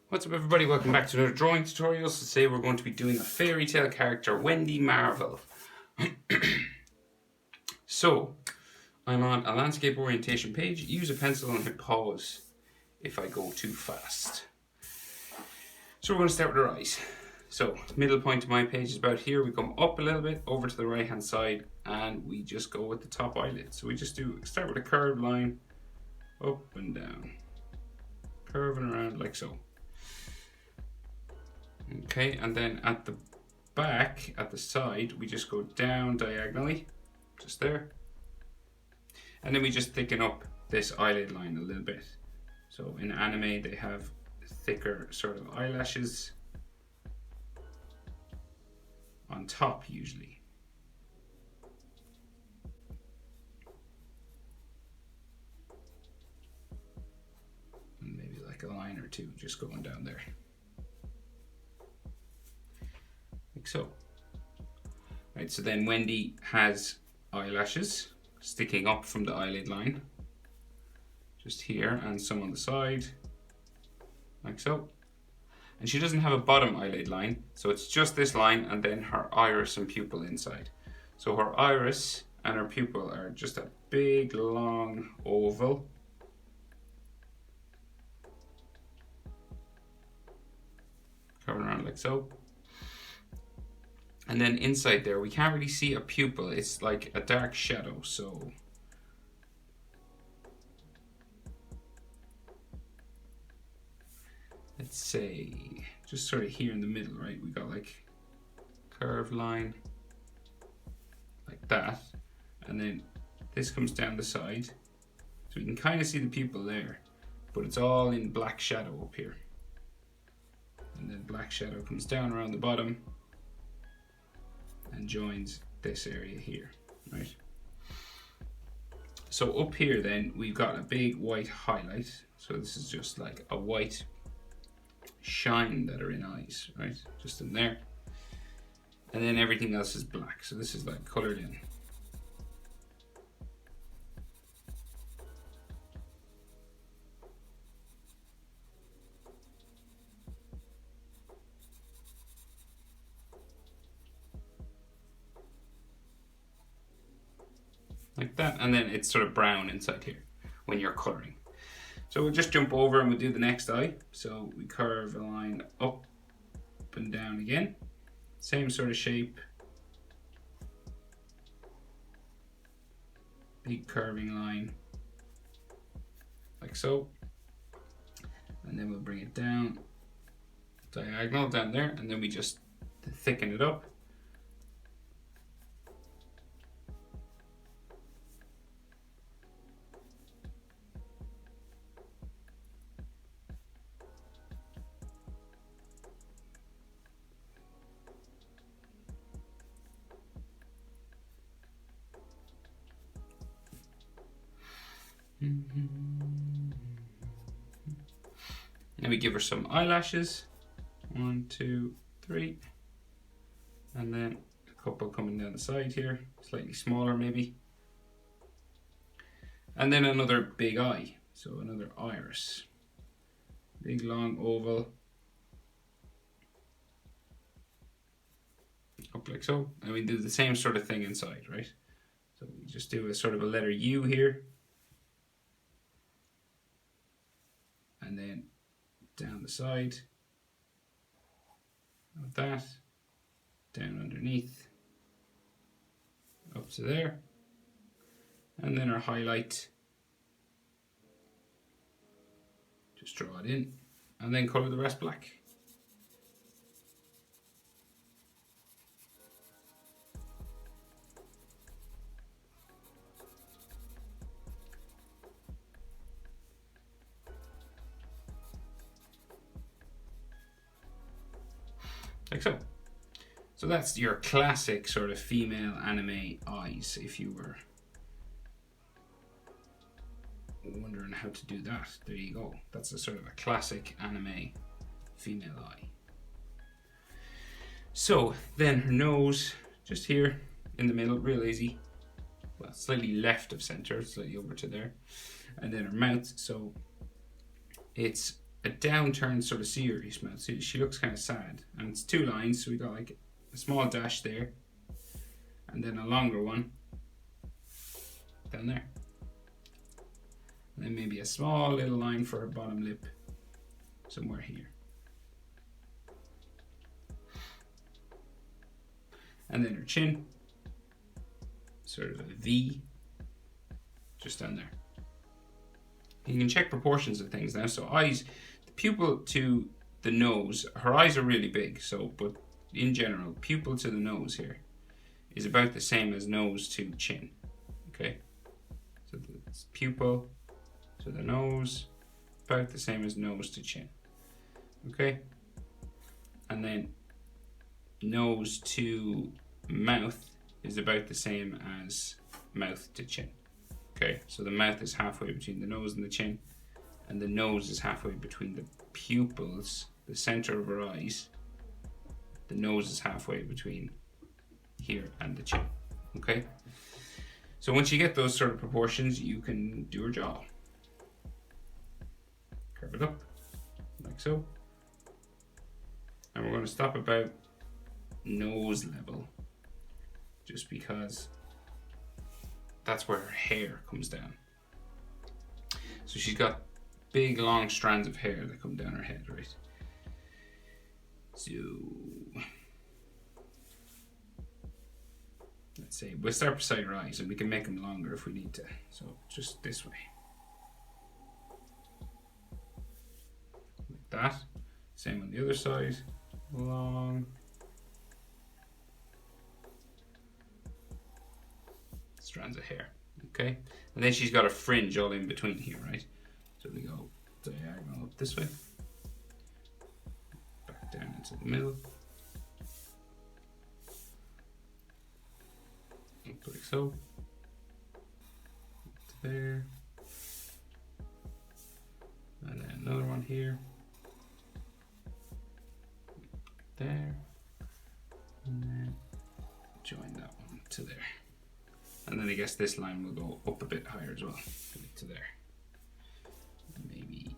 What's up everybody, welcome back to another drawing tutorial. So today we're going to be doing a fairy tale character, Wendy Marvel. So, I'm on a landscape orientation page. Use a pencil and hit pause if I go too fast. So we're going to start with her eyes. So, middle point of my page is about here. We come up a little bit over to the right hand side and we just go with the top eyelid. So we just start with a curved line, up and down, curving around like so. Okay, and then at the back, at the side, we just go down diagonally, just there. And then we just thicken up this eyelid line a little bit. So in anime, they have thicker sort of eyelashes on top usually. And maybe like a line or two just going down there. Like so. Right, so then Wendy has eyelashes sticking up from the eyelid line, just here, and some on the side, like so. And she doesn't have a bottom eyelid line, so it's just this line and then her iris and pupil inside. So her iris and her pupil are just a big long oval. Coming around like so. And then inside there, we can't really see a pupil. It's like a dark shadow, so. Let's say, just sort of here in the middle, right? We got like curved line, like that. And then this comes down the side. So we can kind of see the pupil there, but it's all in black shadow up here. And then black shadow comes down around the bottom and joins this area here, right? So up here then, we've got a big white highlight. So this is just like a white shine that are in eyes, right? Just in there. And then everything else is black. So this is like colored in. Like that, and then it's sort of brown inside here when you're coloring. So we'll just jump over and we'll do the next eye. So we curve a line up and down again. Same sort of shape. Big curving line, like so. And then we'll bring it down, diagonal down there, and then we just thicken it up. Then we give her some eyelashes, 1, 2, 3, and then a couple coming down the side here, slightly smaller maybe, and then another big eye, so another iris, big long oval, up like so, and we do the same sort of thing inside, right? So we just do a sort of a letter U here, and then down the side of that, down underneath, up to there, and then our highlight, just draw it in, and then color the rest black. Like so. So that's your classic sort of female anime eyes, if you were wondering how to do that. There you go. That's a sort of a classic anime female eye. So then her nose, just here in the middle, real easy. Well, slightly left of center, slightly over to there. And then her mouth, so it's a downturned sort of serious mouth. So she looks kind of sad, and it's 2 lines. So we got like a small dash there, and then a longer one down there, and then maybe a small little line for her bottom lip somewhere here, and then her chin, sort of a V just down there. You can check proportions of things now. So eyes, the pupil to the nose, her eyes are really big, so, but in general, pupil to the nose here is about the same as nose to chin. Okay, so the pupil to the nose, about the same as nose to chin. Okay, and then nose to mouth is about the same as mouth to chin. Okay, so the mouth is halfway between the nose and the chin, and the nose is halfway between the pupils, the center of her eyes. The nose is halfway between here and the chin. Okay, so once you get those sort of proportions, you can do her jaw. Curve it up like so, and we're going to stop about nose level, just because that's where her hair comes down. So she's got big long strands of hair that come down her head, right? So let's say we'll start beside her eyes, and we can make them longer if we need to. So just this way, like that. Same on the other side, long. Strands of hair, okay? And then she's got a fringe all in between here, right? So we go diagonal up this way, back down into the middle, up like so, up to there, and then another one here, there, and then join that one to there. And then I guess this line will go up a bit higher as well, to there. Maybe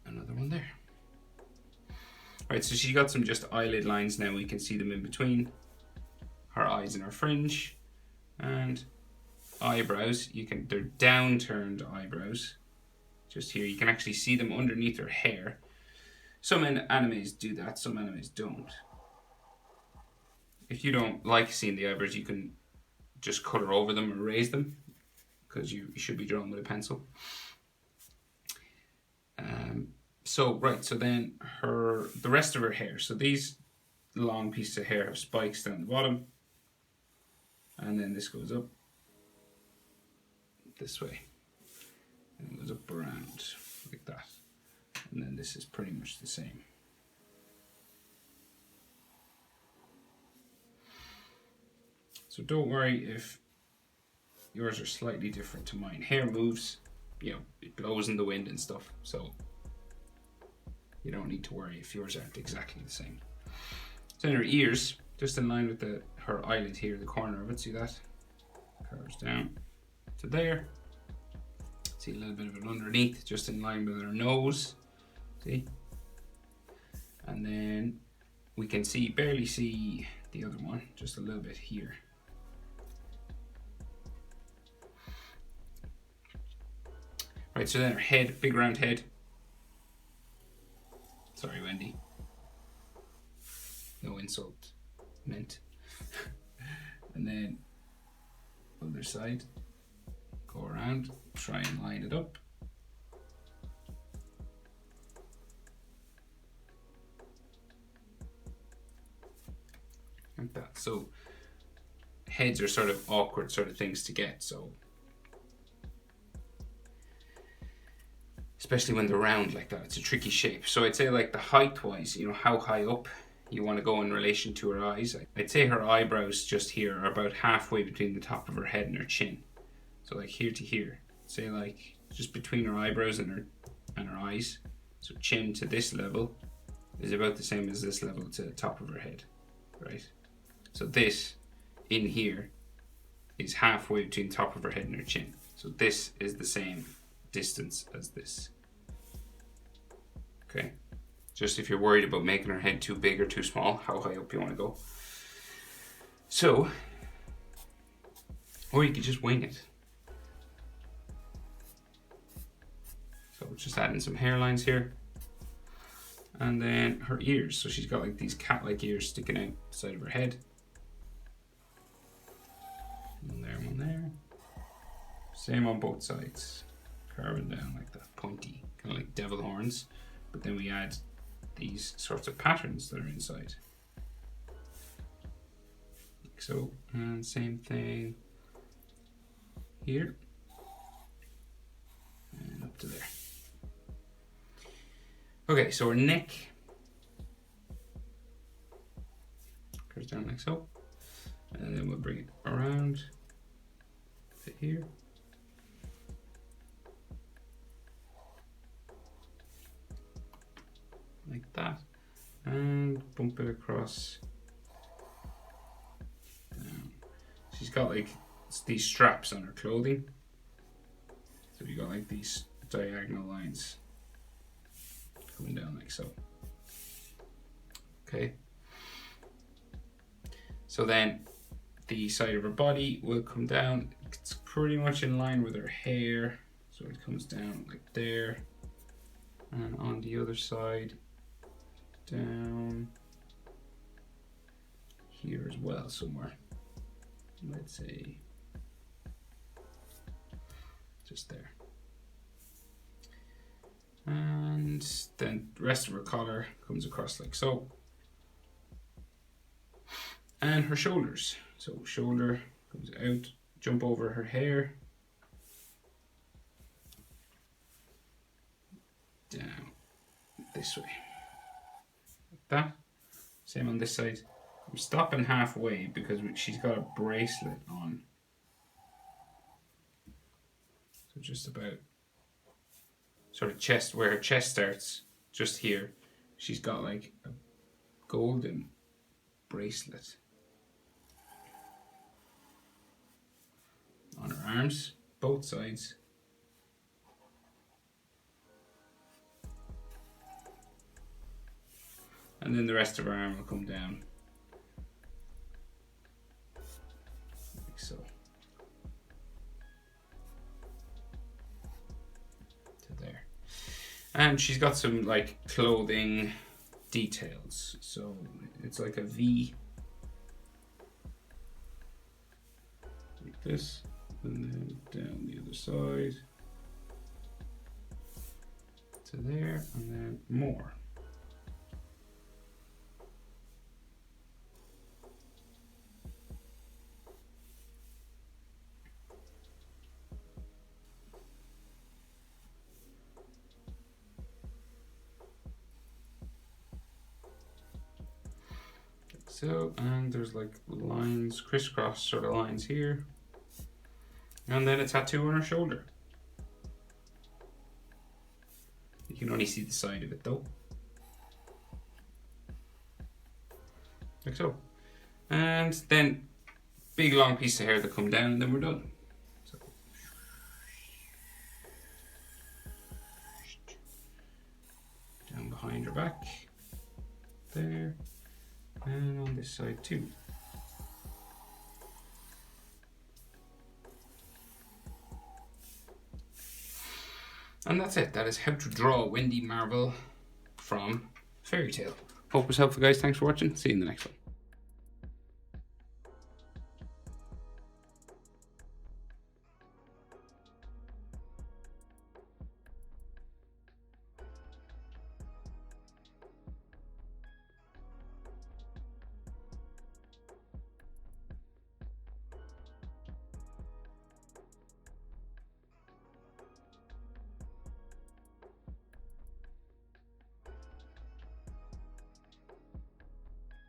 another one there. Right, so she got some just eyelid lines now. We can see them in between her eyes and her fringe. And eyebrows, they're downturned eyebrows. Just here, you can actually see them underneath her hair. Some animes do that, some animes don't. If you don't like seeing the eyebrows, you can just color over them or erase them, because you should be drawing with a pencil. So then the rest of her hair. So these long pieces of hair have spikes down the bottom, and then this goes up this way, and it goes up around like that, and then this is pretty much the same. So don't worry if yours are slightly different to mine. Hair moves, it blows in the wind and stuff, so you don't need to worry if yours aren't exactly the same. So in her ears, just in line with her eyelid here, the corner of it, see that? Curves down to there. See a little bit of it underneath, just in line with her nose, see? And then we can barely see the other one, just a little bit here. Right, so then her head, big round head. Sorry, Wendy. No insult meant. And then other side, go around, try and line it up. Like that. So heads are sort of awkward sort of things to get, so especially when they're round like that, it's a tricky shape. So I'd say, like, the height wise, how high up you want to go in relation to her eyes. I'd say her eyebrows just here are about halfway between the top of her head and her chin. So like here to here, say like just between her eyebrows and her eyes. So chin to this level is about the same as this level to the top of her head, right? So this in here is halfway between the top of her head and her chin. So this is the same distance as this. Okay, just if you're worried about making her head too big or too small, how high up you want to go. So, or you could just wing it. So just adding some hairlines here. And then her ears. So she's got like these cat-like ears sticking out the side of her head. One there, one there. Same on both sides. Carving down like that, pointy, kind of like devil horns. But then we add these sorts of patterns that are inside. Like so, and same thing here. And up to there. Okay, so her neck goes down like so. And then we'll bring it around to here. Like that. And bump it across. Down. She's got like these straps on her clothing. So you got like these diagonal lines coming down like so. Okay. So then the side of her body will come down. It's pretty much in line with her hair. So it comes down like there. And on the other side, down here as well somewhere. Let's say just there. And then the rest of her collar comes across like so. And her shoulders. So shoulder comes out, jump over her hair. Down this way. Like that. Same on this side. I'm stopping halfway because she's got a bracelet on. So just about sort of chest, where her chest starts, just here, she's got like a golden bracelet on her arms, both sides. And then the rest of her arm will come down like so. And she's got some like clothing details. So it's like a V. Like this. And then down the other side. To there. And then more. So, and there's like lines, crisscross sort of lines here. And then a tattoo on her shoulder. You can only see the side of it though. Like so. And then big long piece of hair that come down and then we're done. So. Down behind her back. There. And on this side too. And that's it. That is how to draw Wendy Marvel from Fairy Tale. Hope it was helpful, guys. Thanks for watching. See you in the next one.